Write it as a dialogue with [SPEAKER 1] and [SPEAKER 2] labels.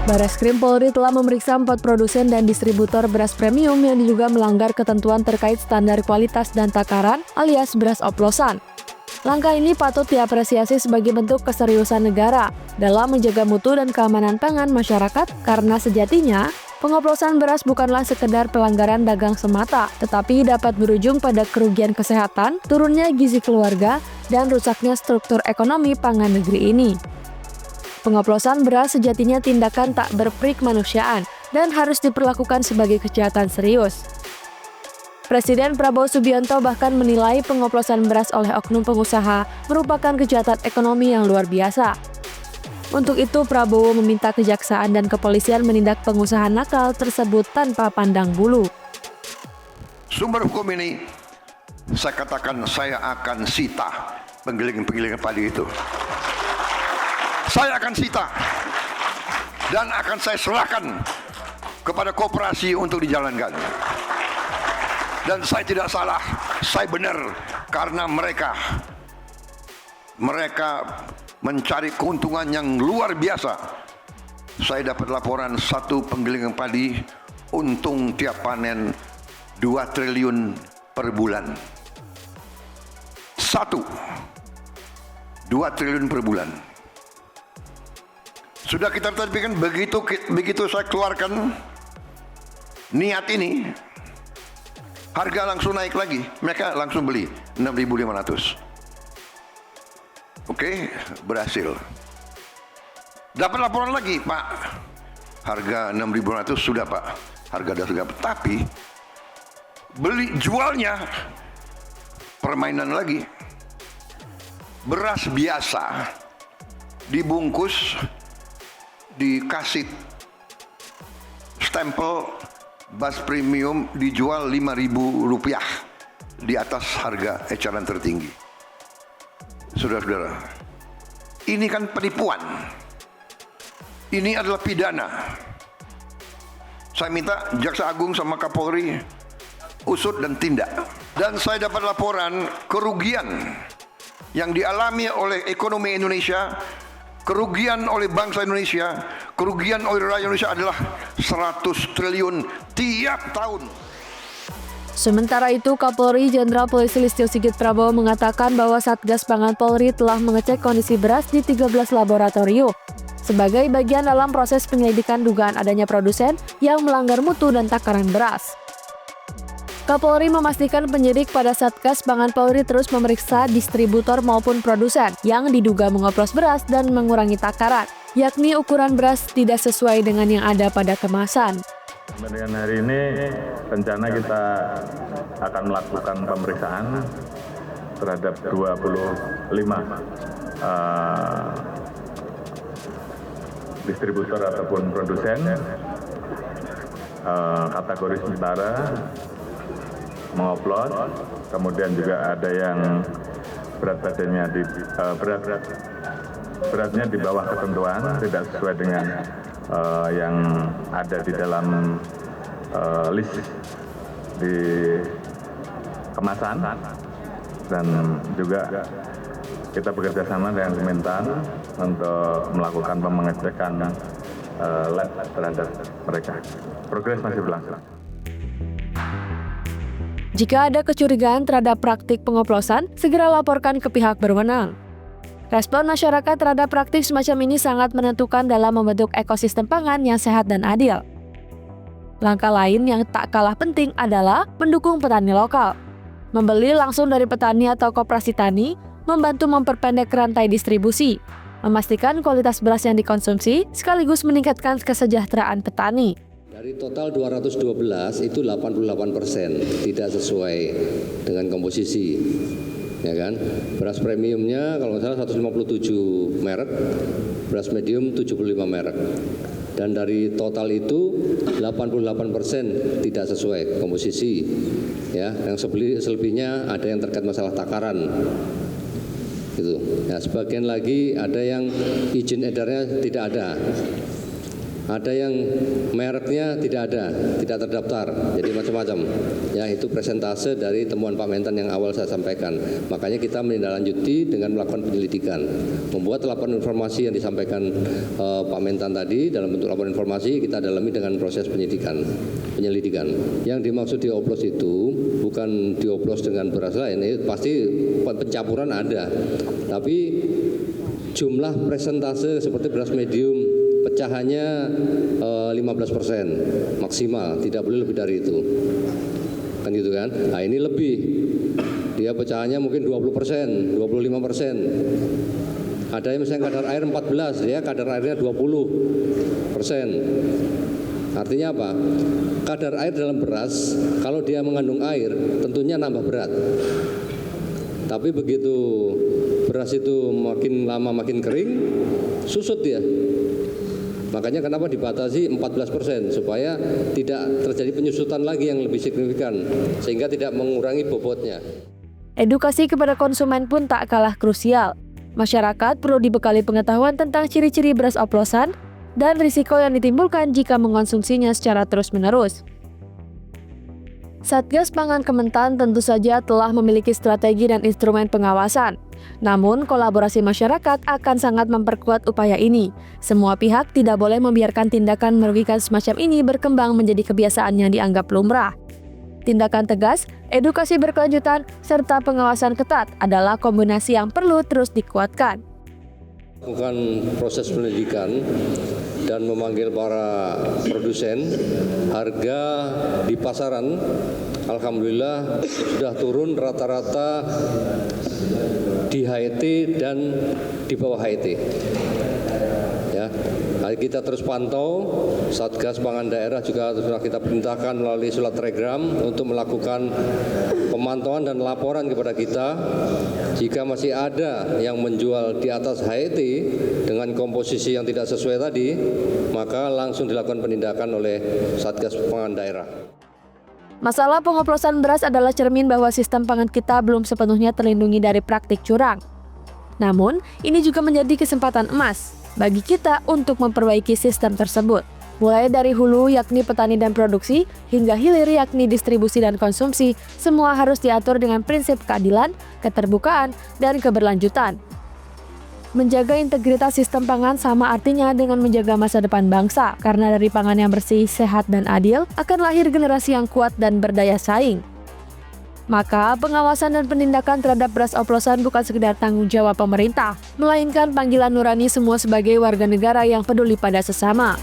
[SPEAKER 1] Bareskrim Polri telah memeriksa 4 produsen dan distributor beras premium yang diduga melanggar ketentuan terkait standar kualitas dan takaran alias beras oplosan. Langkah ini patut diapresiasi sebagai bentuk keseriusan negara dalam menjaga mutu dan keamanan pangan masyarakat karena sejatinya pengoplosan beras bukanlah sekedar pelanggaran dagang semata, tetapi dapat berujung pada kerugian kesehatan, turunnya gizi keluarga, dan rusaknya struktur ekonomi pangan negeri ini. Pengoplosan beras sejatinya tindakan tak berperikmanusiaan dan harus diperlakukan sebagai kejahatan serius. Presiden Prabowo Subianto bahkan menilai pengoplosan beras oleh oknum pengusaha merupakan kejahatan ekonomi yang luar biasa. Untuk itu, Prabowo meminta kejaksaan dan kepolisian menindak pengusaha nakal tersebut tanpa pandang bulu.
[SPEAKER 2] Sumber hukum ini, saya katakan saya akan sita penggilingan padi itu. Saya akan sita dan akan saya serahkan kepada koperasi untuk dijalankan. Dan saya tidak salah, saya benar karena mereka mencari keuntungan yang luar biasa. Saya dapat laporan satu penggilingan padi untung tiap panen 2 triliun per bulan. 2 triliun per bulan. Sudah kita terbitkan, begitu saya keluarkan niat ini, harga langsung naik lagi. Mereka langsung beli 6.500. Oke, berhasil. Dapat laporan lagi, Pak. Harga 6.500 sudah, Pak. Harga sudah. Tapi jualnya permainan lagi. Beras biasa dibungkus, dikasih stempel beras premium, dijual Rp5.000 di atas harga eceran tertinggi. Saudara-saudara, ini kan penipuan. Ini adalah pidana. Saya minta Jaksa Agung sama Kapolri usut dan tindak. Dan saya dapat laporan kerugian yang dialami oleh ekonomi Indonesia, kerugian oleh bangsa Indonesia, kerugian oleh rakyat Indonesia adalah 100 triliun tiap tahun.
[SPEAKER 1] Sementara itu, Kapolri Jenderal Polisi Listio Sigit Prabowo mengatakan bahwa Satgas Pangan Polri telah mengecek kondisi beras di 13 laboratorium sebagai bagian dalam proses penyelidikan dugaan adanya produsen yang melanggar mutu dan takaran beras. Kapolri memastikan penyidik pada Satgas Pangan Polri terus memeriksa distributor maupun produsen yang diduga mengoplos beras dan mengurangi takaran, yakni ukuran beras tidak sesuai dengan yang ada pada kemasan.
[SPEAKER 3] Kemudian hari ini rencana kita akan melakukan pemeriksaan terhadap 25 distributor ataupun produsen kategori sementara mengoplos, kemudian juga ada yang berat badannya beratnya di bawah ketentuan, tidak sesuai dengan yang ada di dalam list di kemasan, dan juga kita bekerja sama dengan Kementan untuk melakukan pengecekan lab terhadap mereka. Progres masih berlangsung.
[SPEAKER 1] Jika ada kecurigaan terhadap praktik pengoplosan, segera laporkan ke pihak berwenang. Respon masyarakat terhadap praktik semacam ini sangat menentukan dalam membentuk ekosistem pangan yang sehat dan adil. Langkah lain yang tak kalah penting adalah mendukung petani lokal. Membeli langsung dari petani atau koperasi tani, membantu memperpendek rantai distribusi, memastikan kualitas beras yang dikonsumsi, sekaligus meningkatkan kesejahteraan petani.
[SPEAKER 4] Dari total 212 itu 88% tidak sesuai dengan komposisi, ya kan? Beras premiumnya kalau nggak salah 157 merek, beras medium 75 merek. Dan dari total itu 88% tidak sesuai komposisi, ya. Yang selebihnya ada yang terkait masalah takaran, gitu. Ya, sebagian lagi ada yang izin edarnya tidak ada. Ada yang mereknya tidak ada, tidak terdaftar, jadi macam-macam. Ya, itu presentase dari temuan Pak Mentan yang awal saya sampaikan. Makanya kita menindaklanjuti dengan melakukan penyelidikan, membuat laporan informasi yang disampaikan Pak Mentan tadi dalam bentuk laporan informasi kita dalami dengan proses penyelidikan. Yang dimaksud dioplos itu bukan dioplos dengan beras lain, itu pasti pencampuran ada, tapi jumlah presentase seperti beras medium pecahannya 15% maksimal, tidak boleh lebih dari itu, kan gitu kan? Nah ini lebih, dia pecahannya mungkin 20%, 25%. Ada yang misalnya kadar air 14, dia kadar airnya 20%. Artinya apa? Kadar air dalam beras kalau dia mengandung air tentunya nambah berat. Tapi begitu beras itu makin lama makin kering, susut dia. Makanya kenapa dibatasi 14% supaya tidak terjadi penyusutan lagi yang lebih signifikan sehingga tidak mengurangi bobotnya.
[SPEAKER 1] Edukasi kepada konsumen pun tak kalah krusial. Masyarakat perlu dibekali pengetahuan tentang ciri-ciri beras oplosan dan risiko yang ditimbulkan jika mengonsumsinya secara terus-menerus. Satgas Pangan Kementan tentu saja telah memiliki strategi dan instrumen pengawasan. Namun, kolaborasi masyarakat akan sangat memperkuat upaya ini. Semua pihak tidak boleh membiarkan tindakan merugikan semacam ini berkembang menjadi kebiasaan yang dianggap lumrah. Tindakan tegas, edukasi berkelanjutan, serta pengawasan ketat adalah kombinasi yang perlu terus dikuatkan.
[SPEAKER 4] Lakukan proses penyelidikan dan memanggil para produsen, harga di pasaran alhamdulillah sudah turun rata-rata di HET dan di bawah HET. Ya, kita terus pantau, Satgas Pangan Daerah juga sudah kita perintahkan melalui surat telegram untuk melakukan pemantauan dan laporan kepada kita. Jika masih ada yang menjual di atas HET dengan komposisi yang tidak sesuai tadi, maka langsung dilakukan penindakan oleh Satgas Pangan Daerah.
[SPEAKER 1] Masalah pengoplosan beras adalah cermin bahwa sistem pangan kita belum sepenuhnya terlindungi dari praktik curang. Namun, ini juga menjadi kesempatan emas bagi kita untuk memperbaiki sistem tersebut. Mulai dari hulu yakni petani dan produksi, hingga hilir yakni distribusi dan konsumsi, semua harus diatur dengan prinsip keadilan, keterbukaan, dan keberlanjutan. Menjaga integritas sistem pangan sama artinya dengan menjaga masa depan bangsa, karena dari pangan yang bersih, sehat, dan adil akan lahir generasi yang kuat dan berdaya saing. Maka, pengawasan dan penindakan terhadap beras oplosan bukan sekedar tanggung jawab pemerintah, melainkan panggilan nurani semua sebagai warga negara yang peduli pada sesama.